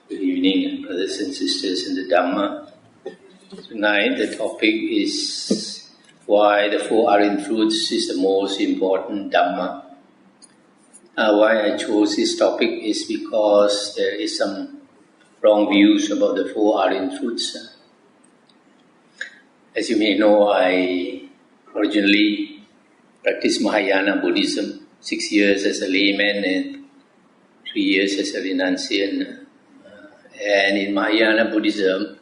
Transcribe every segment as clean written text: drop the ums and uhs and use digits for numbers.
Good evening, brothers and sisters in the Dhamma. Tonight the topic is why the Four AriyanTruths is the most important Dhamma. Why I chose this topic is because there is some wrong views about the Four AriyanTruths. As you may know, I originally practiced Mahayana Buddhism, 6 years as a layman and 3 years as a renunciant. And in Mahayana Buddhism,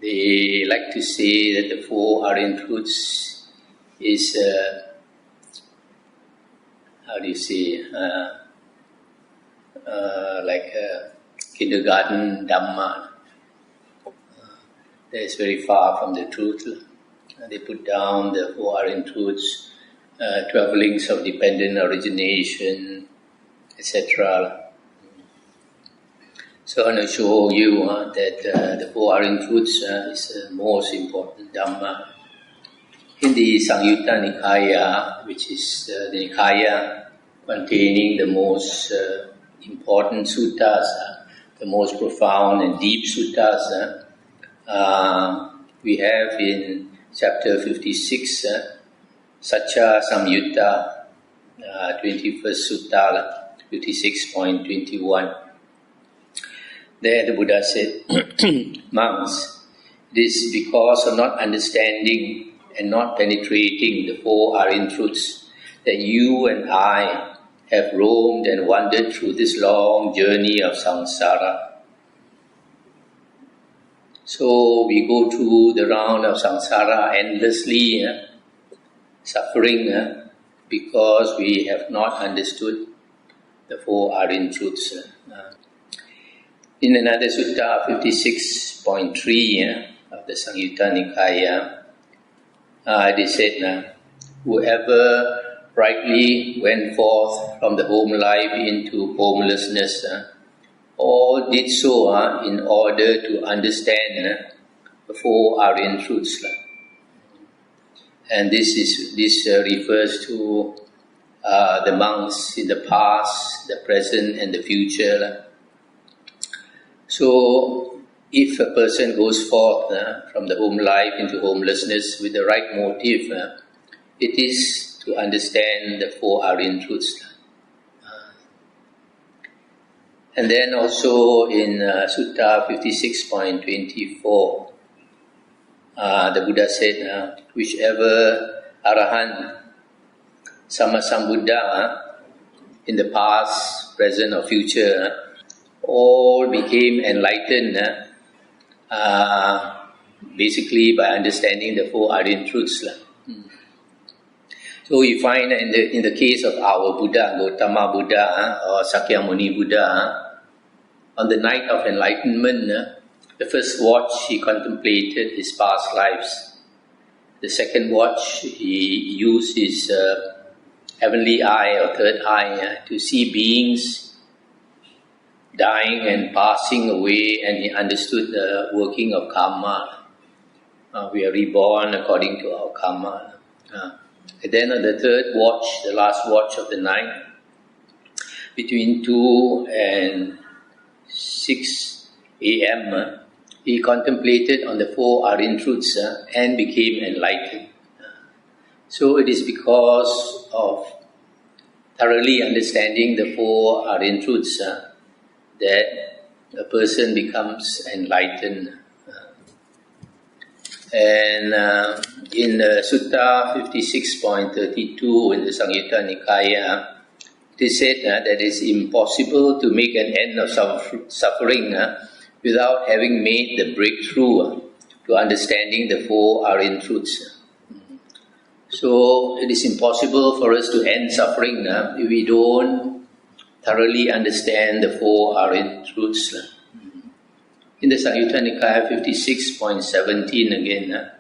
they like to say that the Four AriyanTruths is, like a kindergarten Dhamma. That is very far from the truth. They put down the Four AriyanTruths, 12 links of dependent origination, etc. So I want to show you that the Four AriyanTruths is the most important Dhamma. In the Samyutta Nikaya, which is the Nikaya containing the most important suttas, the most profound and deep suttas, we have in chapter 56, Satcha Samyutta, 21st Sutta, 56.21. There the Buddha said, monks, it is because of not understanding and not penetrating the Four AriyanTruths that you and I have roamed and wandered through this long journey of samsara. So we go through the round of samsara endlessly, suffering because we have not understood the Four AriyanTruths. In another sutta, 56.3 of the Samyutta Nikaya, they said, whoever rightly went forth from the home life into homelessness, all did so in order to understand the Four AriyanTruths. And this refers to the monks in the past, the present and the future. So, if a person goes forth from the home life into homelessness with the right motive, it is to understand the Four AriyanTruths. And then also in Sutta 56.24, the Buddha said, whichever Arahant, Sammasambuddha, in the past, present or future, all became enlightened basically by understanding the Four AriyanTruths. So we find in the case of our Buddha, Gautama Buddha or Sakyamuni Buddha, on the night of enlightenment, the first watch he contemplated his past lives. The second watch he used his heavenly eye or third eye to see beings dying and passing away, and he understood the working of karma. We are reborn according to our karma. And then on the third watch, the last watch of the night, between 2 and 6 a.m., he contemplated on the Four AriyanTruths and became enlightened. So it is because of thoroughly understanding the Four AriyanTruths that a person becomes enlightened. And in Sutta 56.32 in the Samyutta Nikaya, it is said that it is impossible to make an end of suffering without having made the breakthrough to understanding the Four AriyanTruths. So it is impossible for us to end suffering if we don't thoroughly understand the Four AriyanTruths. In the Samyutta Nikaya 56.17 again,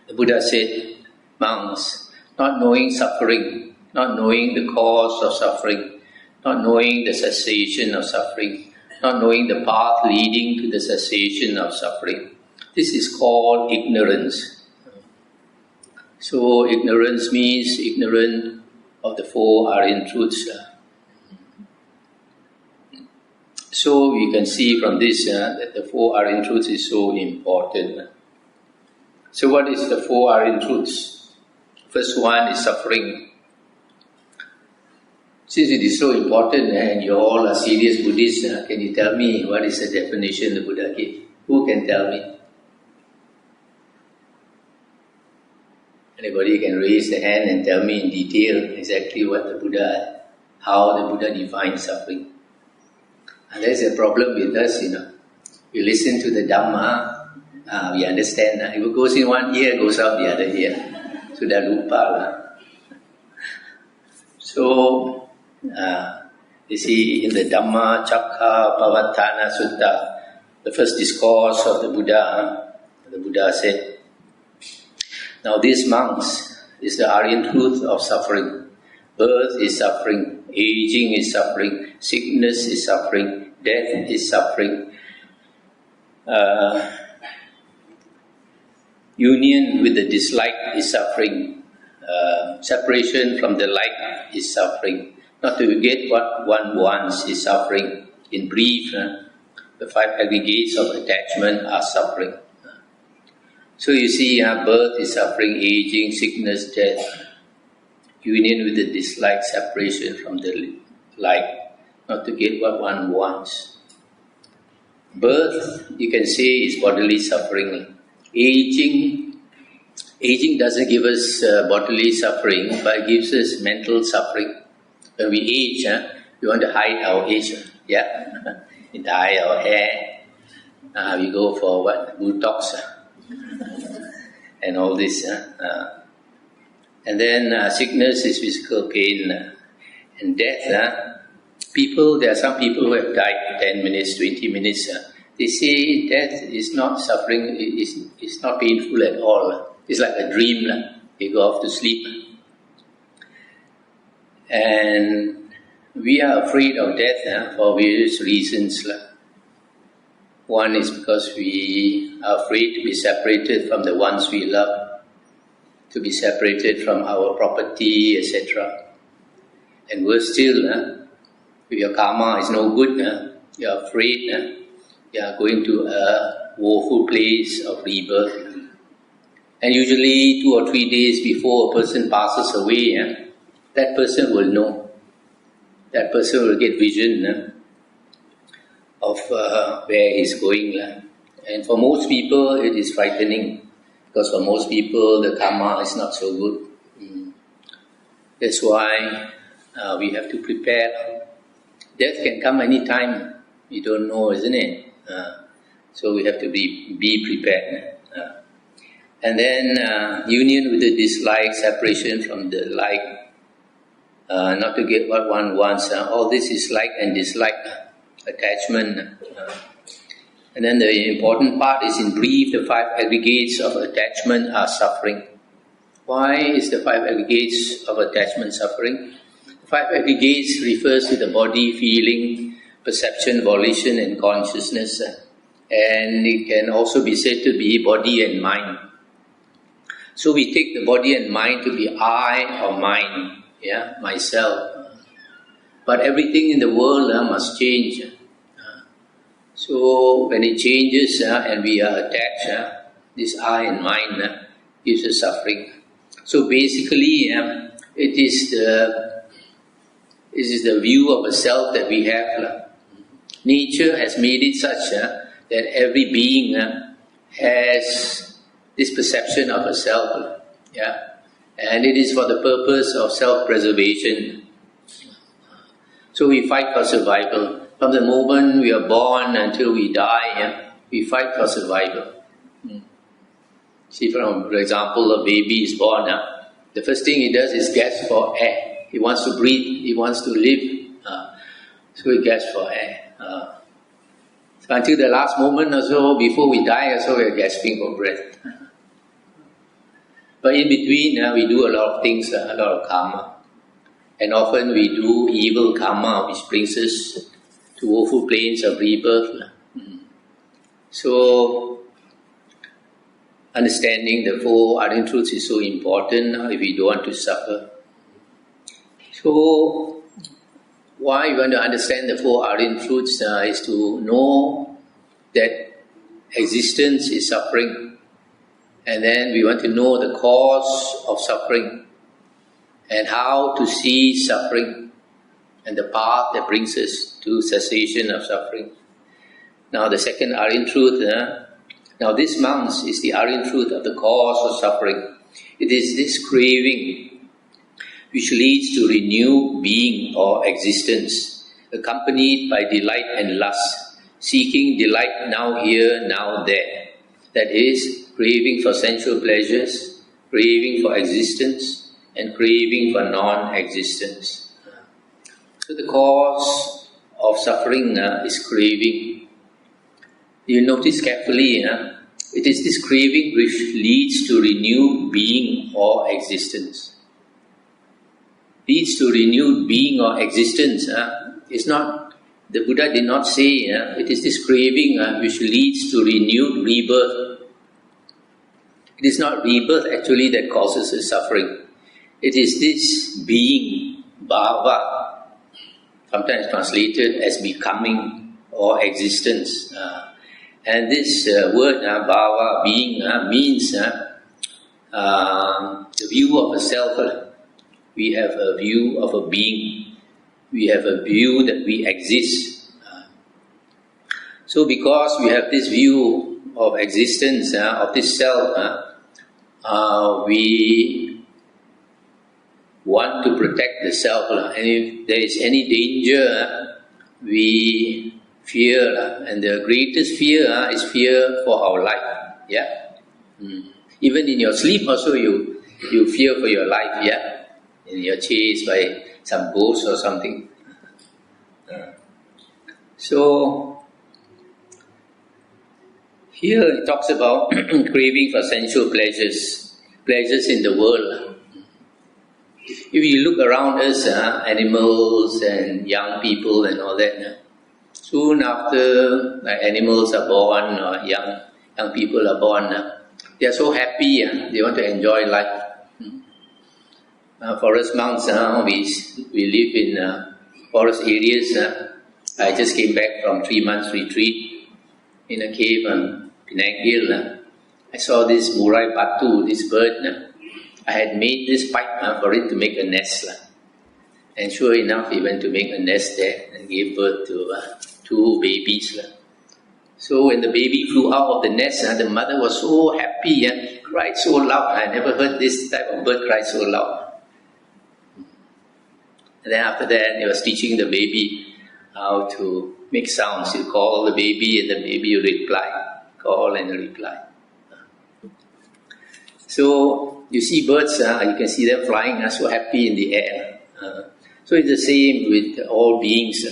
the Buddha said, monks, not knowing suffering, not knowing the cause of suffering, not knowing the cessation of suffering, not knowing the path leading to the cessation of suffering, this is called ignorance. So ignorance means ignorant of the Four AriyanTruths. So you can see from this that the Four AriyanTruths is so important. So what is the Four AriyanTruths? First one is suffering. Since it is so important and you all are serious Buddhists, can you tell me what is the definition the Buddha gave? Who can tell me? Anybody can raise the hand and tell me in detail exactly what how the Buddha defines suffering. And there's a problem with us, We listen to the Dhamma, we understand. If it goes in one ear, goes out the other ear. Sudah lupa. So, you see in the Dhamma Chakka Pavatthana Sutta, the first discourse of the Buddha said, now these monks is the Aryan truth of suffering. Birth is suffering, aging is suffering, sickness is suffering, death is suffering. Union with the dislike is suffering. Separation from the like is suffering. Not to get what one wants is suffering. In brief, the five aggregates of attachment are suffering. So you see, birth is suffering, aging, sickness, death. Union with the dislike, separation from the like. Not to get what one wants. Birth, you can say, is bodily suffering. Aging doesn't give us bodily suffering, but it gives us mental suffering. When we age, we want to hide our age. We dye our hair. We go for Botox and all this. And then sickness is physical pain. And death, there are some people who have died 10 minutes, 20 minutes. They say death is not suffering, it's not painful at all. It's like a dream. You go off to sleep. And we are afraid of death for various reasons. One is because we are afraid to be separated from the ones we love, to be separated from our property, etc. And worse still, if your karma is no good, you are afraid you are going to a woeful place of rebirth. And usually 2 or 3 days before a person passes away, that person will know. That person will get vision of where he's going. And for most people, it is frightening. Because for most people, the karma is not so good. That's why we have to prepare. Death can come any time. You don't know, isn't it? So we have to be prepared. And then union with the dislike, separation from the like, not to get what one wants. All this is like and dislike, attachment. And then the important part is, in brief, the 5 aggregates of attachment are suffering. Why is the 5 aggregates of attachment suffering? The 5 aggregates refers to the body, feeling, perception, volition and consciousness. And it can also be said to be body and mind. So we take the body and mind to be I or mine, myself. But everything in the world must change. So when it changes and we are attached, this I and mine gives us suffering. So basically, it is the view of a self that we have. Nature has made it such that every being has this perception of a self. And it is for the purpose of self-preservation. So we fight for survival. From the moment we are born until we die, we fight for survival. See, for example, a baby is born. The first thing he does is gasp for air. He wants to breathe, he wants to live. So he gasps for air. So until the last moment or so, before we die or so, we are gasping for breath. But in between, we do a lot of things, a lot of karma. And often we do evil karma, which brings us to woeful planes of rebirth. So, understanding the 4 AriyanTruths is so important if we don't want to suffer. So, why we want to understand the Four AriyanTruths is to know that existence is suffering, and then we want to know the cause of suffering and how to see suffering and the path that brings us to cessation of suffering. Now the second Aryan truth, now this month is the Aryan truth of the cause of suffering. It is this craving which leads to renewed being or existence, accompanied by delight and lust, seeking delight now here, now there. That is, craving for sensual pleasures, craving for existence, and craving for non-existence. So the cause of suffering is craving. You notice carefully, it is this craving which leads to renewed being or existence. Leads to renewed being or existence. It's not, the Buddha did not say, it is this craving which leads to renewed rebirth. It is not rebirth actually that causes the suffering. It is this being, bhava, sometimes translated as becoming or existence. And this word, bhava, being, means the view of a self. We have a view of a being. We have a view that we exist. So because we have this view of existence, of this self, we want to protect the self. And if there is any danger, we fear. And the greatest fear is fear for our life. Yeah. Even in your sleep also you fear for your life. Yeah. And you're chased by some ghost or something. So here it talks about craving for sensual pleasures in the world. If you look around us, animals and young people and all that, soon after animals are born or young people are born, they are so happy, they want to enjoy life. Forest monks, we live in forest areas. I just came back from 3 months retreat in a cave on Penang Hill. I saw this murai batu, this bird. I had made this pipe for it to make a nest. And sure enough, he went to make a nest there and gave birth to 2 babies. So when the baby flew out of the nest, the mother was so happy, cried so loud. I never heard this type of bird cry so loud. And then after that, he was teaching the baby how to make sounds. You call the baby and the baby will reply. Call and reply. So you see birds, you can see them flying, so happy in the air. So it's the same with all beings.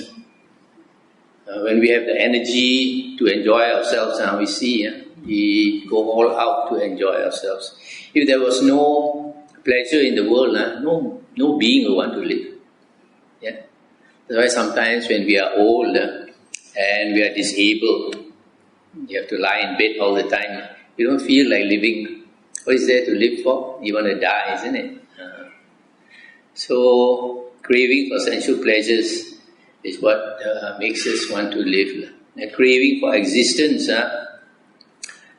When we have the energy to enjoy ourselves, we see, we go all out to enjoy ourselves. If there was no pleasure in the world, no being will want to live. Yeah, that's why sometimes when we are old and we are disabled, you have to lie in bed all the time. You don't feel like living. What is there to live for? You want to die, isn't it? So craving for sensual pleasures is what makes us want to live. And craving for existence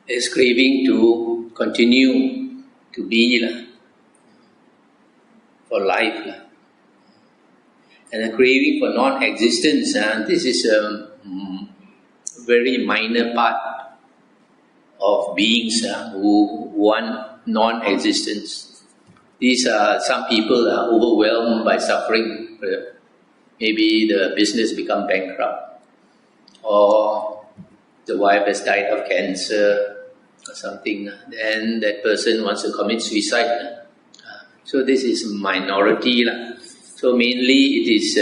is craving to continue to be for life. And a craving for non-existence, this is a very minor part of beings who want non-existence. These are some people are overwhelmed by suffering. Maybe the business become bankrupt, or the wife has died of cancer or something. Then that person wants to commit suicide. So this is minority. So mainly it is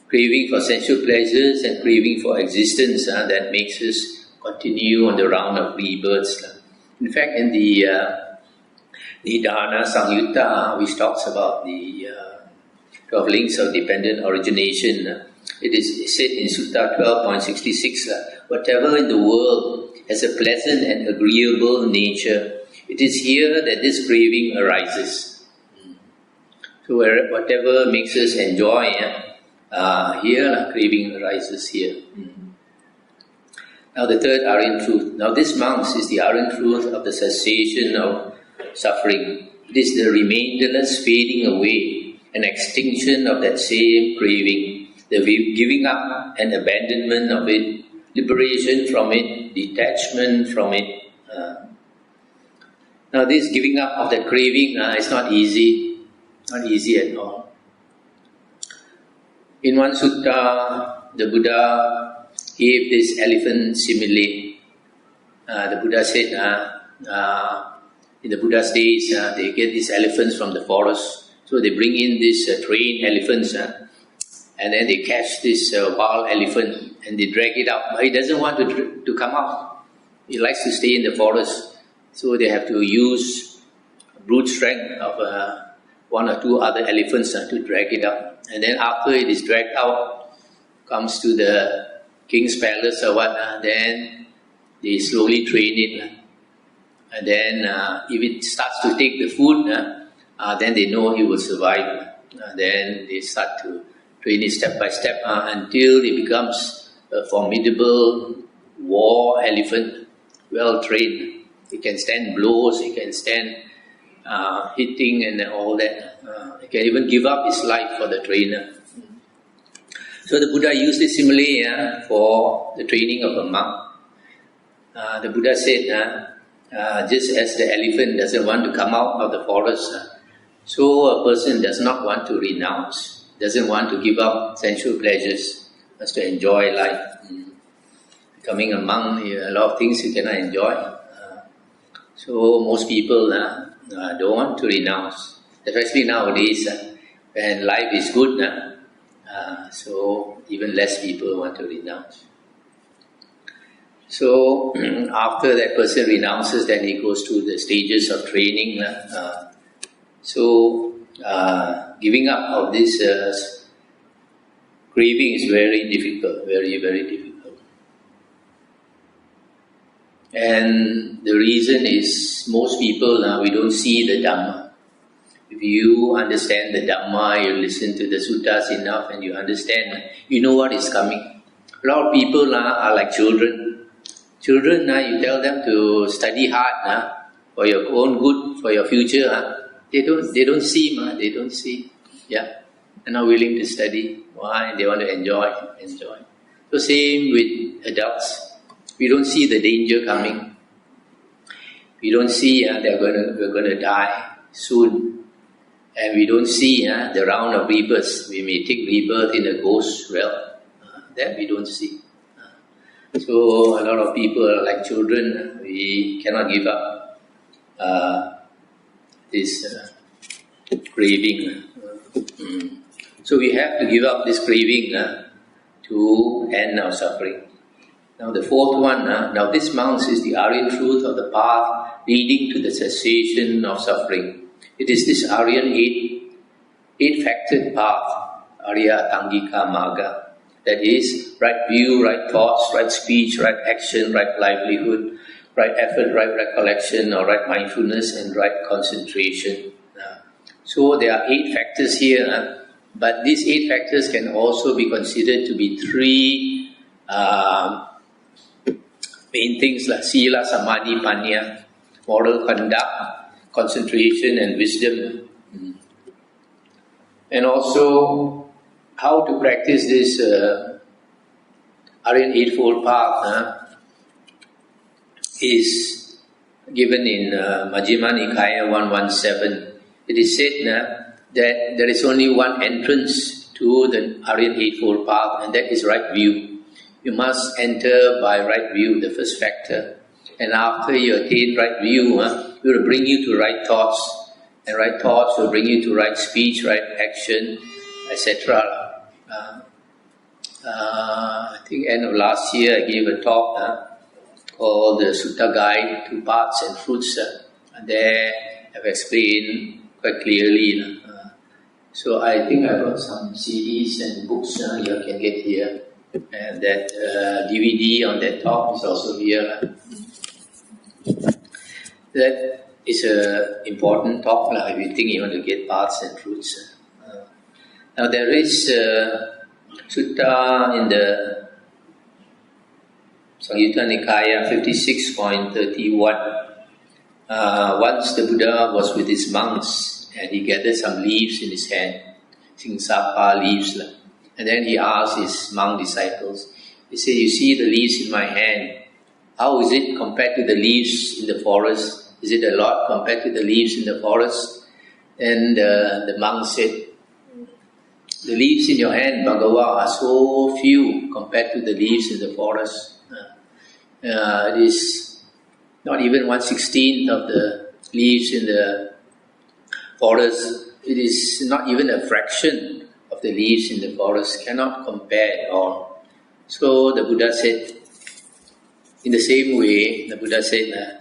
craving for sensual pleasures and craving for existence that makes us continue on the round of rebirths. In fact, in the Nidana Samyutta, which talks about the 12 links of dependent origination, it is said in Sutta 12.66, whatever in the world has a pleasant and agreeable nature, it is here that this craving arises. So whatever makes us enjoy, here, craving arises here. Now the third Aryan truth. Now this monks is the Aryan truth of the cessation of suffering. It is the remainderless fading away and extinction of that same craving, the giving up and abandonment of it, liberation from it, detachment from it. Now this giving up of that craving is not easy at all. In one sutta, the Buddha gave this elephant simile. The Buddha said, in the Buddha's days, they get these elephants from the forest. So they bring in these trained elephants, and then they catch this wild elephant and they drag it out. But he doesn't want to come out. He likes to stay in the forest. So they have to use brute strength of one or two other elephants to drag it out. And then after it is dragged out, comes to the king's palace or what, then they slowly train it. And then if it starts to take the food, then they know it will survive. Then they start to train it step by step until it becomes a formidable war elephant, well trained. It can stand blows, it can stand hitting and all that. It can even give up his life for the trainer. So the Buddha used this simile for the training of a monk. The Buddha said, just as the elephant doesn't want to come out of the forest, so a person does not want to renounce, doesn't want to give up sensual pleasures, wants to enjoy life. Becoming a monk, a lot of things you cannot enjoy. So most people don't want to renounce, especially nowadays when life is good. So even less people want to renounce. So after that person renounces, then he goes to the stages of training. So giving up of this craving is very difficult, very, very difficult. And the reason is most people we don't see the Dhamma. If you understand the Dhamma, you listen to the suttas enough and you understand, you know what is coming. A lot of people are like children. Children, you tell them to study hard for your own good, for your future. They don't see, they don't see. Yeah, they're not willing to study. Why? They want to enjoy. So same with adults. We don't see the danger coming. We don't see we're going to die soon. And we don't see the round of rebirths. We may take rebirth in a ghost realm. That we don't see. So a lot of people are like children. We cannot give up this craving. So we have to give up this craving to end our suffering. Now the fourth one, now this monks is the Aryan truth of the path leading to the cessation of suffering. It is this Aryan eight-factored path, Arya Tangika Magga, that is right view, right thoughts, right speech, right action, right livelihood, right effort, right recollection, or right mindfulness, and right concentration. So there are 8 factors here, but these 8 factors can also be considered to be 3 main things like Sila, Samadhi, Panya, moral conduct, concentration and wisdom. And also how to practice this Aryan Eightfold Path is given in Majjhima Nikaya 117. It is said that there is only one entrance to the Aryan Eightfold Path, and that is right view. You must enter by right view, the first factor. And after you attain right view, it will bring you to right thoughts. And right thoughts will bring you to right speech, right action, etc. I think end of last year I gave a talk called the Sutta Guide to Paths and Fruits. And there I've explained quite clearly. So I think I got some CDs and books you can get here. And that DVD on that talk is also here. That is an important talk if you think you want to get paths and fruits. Now there is Sutta in the Samyutta Nikaya 56.31. Once the Buddha was with his monks and he gathered some leaves in his hand, Singsapa leaves. And then he asked his monk disciples, he said, you see the leaves in my hand, how is it compared to the leaves in the forest? Is it a lot compared to the leaves in the forest? And the monk said, the leaves in your hand, Bhagava, are so few compared to the leaves in the forest. It is not even 1/16 of the leaves in the forest. It is not even a fraction of the leaves in the forest. Cannot compare at all. So the Buddha said, in the same way, the Buddha said,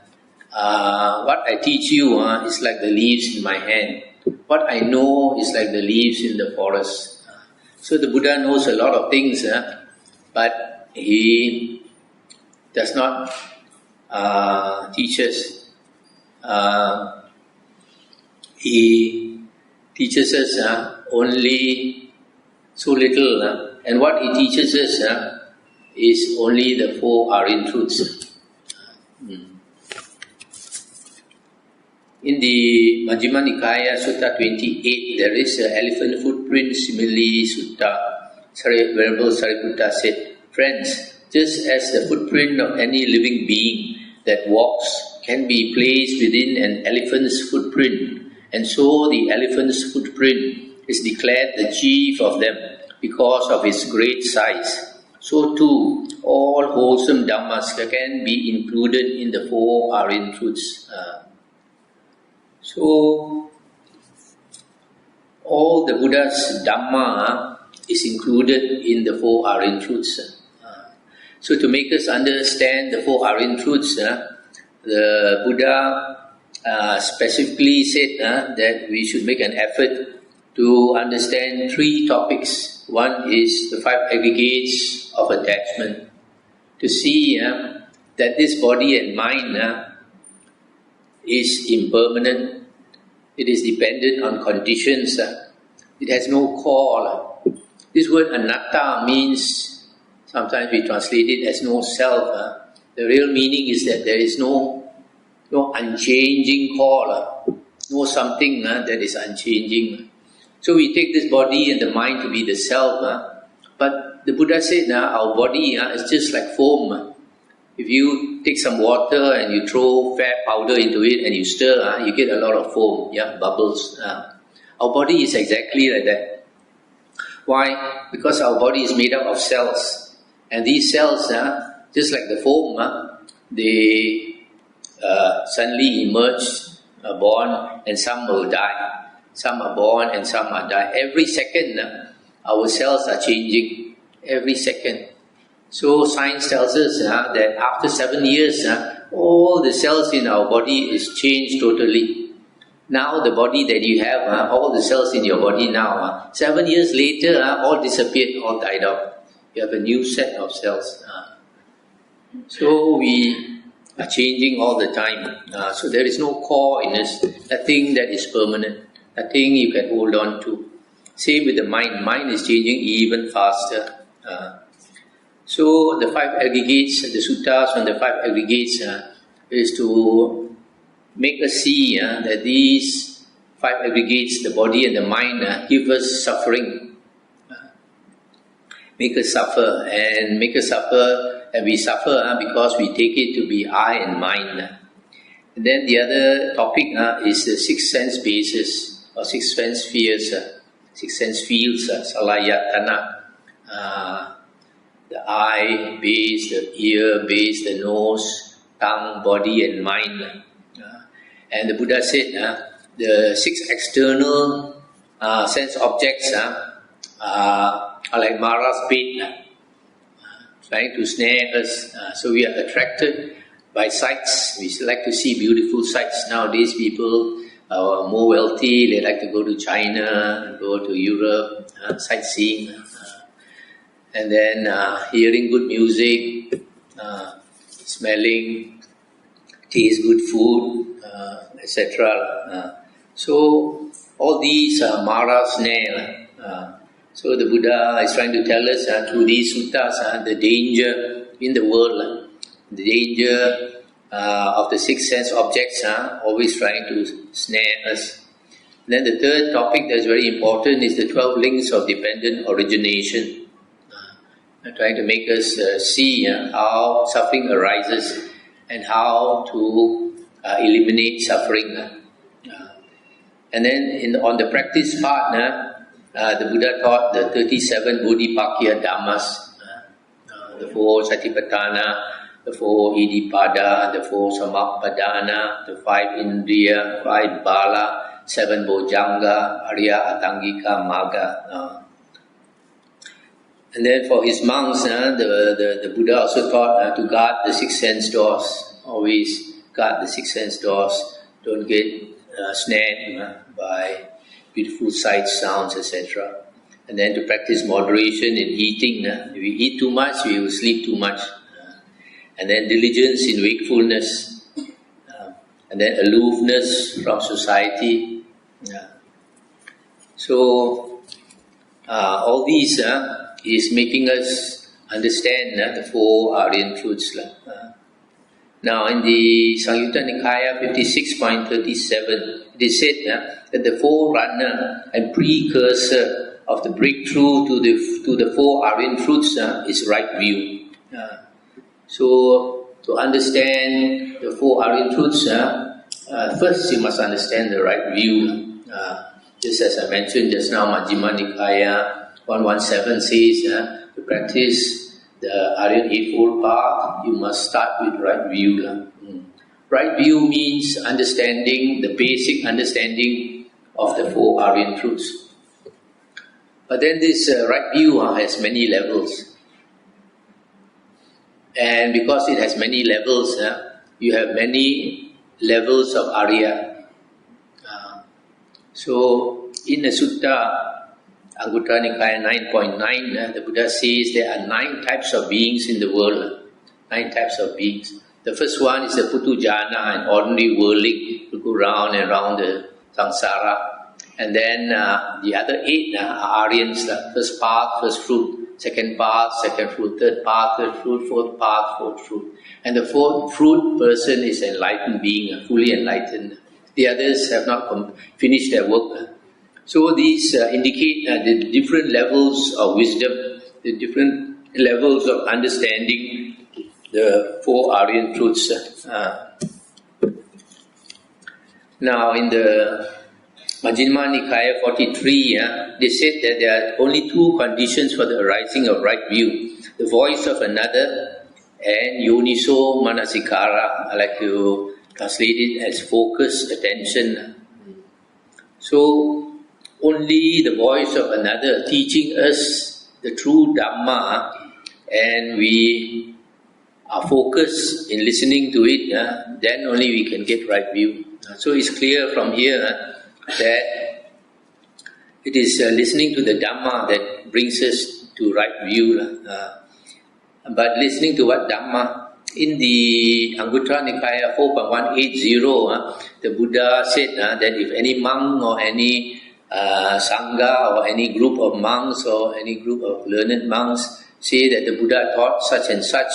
what I teach you is like the leaves in my hand. What I know is like the leaves in the forest. So the Buddha knows a lot of things, but he does not teach us. He teaches us only so little, and what he teaches us is only the Four AriyanTruths. In the Majjhima Nikaya Sutta 28, there is an elephant footprint. Similarly, Venerable Sariputta said, friends, just as the footprint of any living being that walks can be placed within an elephant's footprint, and so the elephant's footprint is declared the chief of them because of its great size, so too all wholesome Dhammas can be included in the Four AriyanTruths. So, all the Buddha's Dhamma is included in the Four AriyanTruths. So, to make us understand the Four AriyanTruths, the Buddha specifically said that we should make an effort to understand three topics. One is the five aggregates of attachment. To see that this body and mind is impermanent. It is dependent on conditions. It has no core. This word anatta means, sometimes we translate it as no self. The real meaning is that there is no unchanging core, no something that is unchanging. So we take this body and the mind to be the self. But the Buddha said our body is just like foam. If you take some water and you throw fat powder into it and you stir, you get a lot of foam, bubbles. Our body is exactly like that. Why? Because our body is made up of cells. And these cells, just like the foam, they suddenly emerge, are born, and some will die. Some are born and some are die. Every second, our cells are changing. Every second. So science tells us that after 7 years, all the cells in our body is changed totally. Now the body that you have, all the cells in your body now, 7 years later, all disappeared, all died out. You have a new set of cells. So we are changing all the time. So there is no core in us, nothing that is permanent, nothing you can hold on to. Same with the mind. Mind is changing even faster. So the five aggregates, the suttas on the five aggregates is to make us see that these five aggregates, the body and the mind, give us suffering. Make us suffer and we suffer because we take it to be I and mine. And then the other topic is the six sense bases or six sense spheres, six sense fields, salayatana. The eye base, the ear base, the nose, tongue, body and mind. And the Buddha said the six external sense objects are like Mara's bait, trying to snare us. So we are attracted by sights. We like to see beautiful sights. Nowadays people are more wealthy. They like to go to China, go to Europe, sightseeing. And then hearing good music, smelling, taste good food, etc. So all these are Mara's snare. So the Buddha is trying to tell us through these suttas the danger in the world, the danger of the six sense objects always trying to snare us. Then the third topic that's very important is the 12 links of dependent origination. Trying to make us see how suffering arises and how to eliminate suffering. And then on the practice part, the Buddha taught the 37 Bodhipakya Dhammas, the 4 Satipatthana, the 4 Iddhipada, the 4 Samappadana, the 5 Indriya, 5 Bala, 7 Bojjhanga, Arya Atangika Magga. And then for his monks, the Buddha also taught to guard the six sense doors. Always guard the six sense doors. Don't get snared by beautiful sights, sounds, etc. And then to practice moderation in eating. If we eat too much, we will sleep too much. And then diligence in wakefulness. And then aloofness from society. So all these is making us understand the four Aryan truths. Now in the Samyutta Nikaya 56.37, it is said that the forerunner and precursor of the breakthrough to the four Aryan truths is right view. So to understand the four Aryan truths, first you must understand the right view. Just as I mentioned just now, Majjhima Nikaya 117 says to practice the Aryan Eightfold Path, you must start with right view. Right view means understanding, the basic understanding of the four Aryan truths. But then this right view has many levels. And because it has many levels, you have many levels of Arya. So in the Sutta, Anguttara Nikaya 9.9, the Buddha says there are 9 types of beings in the world. 9 types of beings. The first one is the Putujana, an ordinary worldling who go round and round the samsara. And then the other 8 are Aryans, first path, first fruit, second path, second fruit, third path, third fruit, fourth path, fourth fruit. And the fourth fruit person is an enlightened being, fully enlightened. The others have not finished their work. So these indicate the different levels of wisdom, the different levels of understanding the four Aryan truths. Now in the Majjhima Nikaya 43, they said that there are only 2 conditions for the arising of right view. The voice of another and yoniso manasikara. I like to translate it as focused attention. So only the voice of another teaching us the true Dhamma, and we are focused in listening to it, then only we can get right view. So it's clear from here that it is listening to the Dhamma that brings us to right view. But listening to what Dhamma? In the Anguttara Nikaya 4.180, the Buddha said that if any monk or any Sangha or any group of monks or any group of learned monks say that the Buddha taught such and such,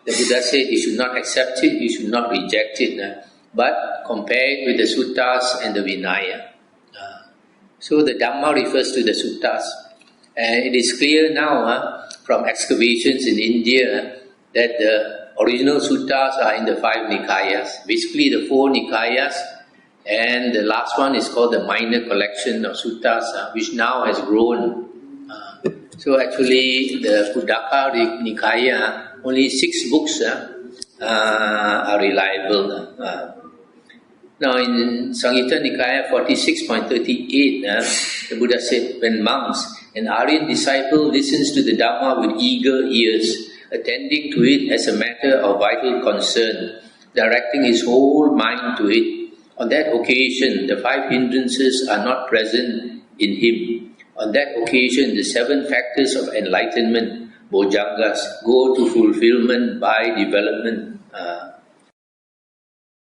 the Buddha said you should not accept it, you should not reject it, but compare it with the suttas and the Vinaya. So the Dhamma refers to the suttas. And it is clear now from excavations in India that the original suttas are in the 5 Nikayas. Basically the 4 Nikayas, and the last one is called the minor collection of suttas, which now has grown. So actually the Kuddaka Nikaya, only 6 books are reliable. Now in Samyutta Nikaya 46.38, the Buddha said, when monks, an Aryan disciple listens to the Dhamma with eager ears, attending to it as a matter of vital concern, directing his whole mind to it, on that occasion the 5 hindrances are not present in him. On that occasion the 7 factors of enlightenment, Bojjhangas, go to fulfillment by development.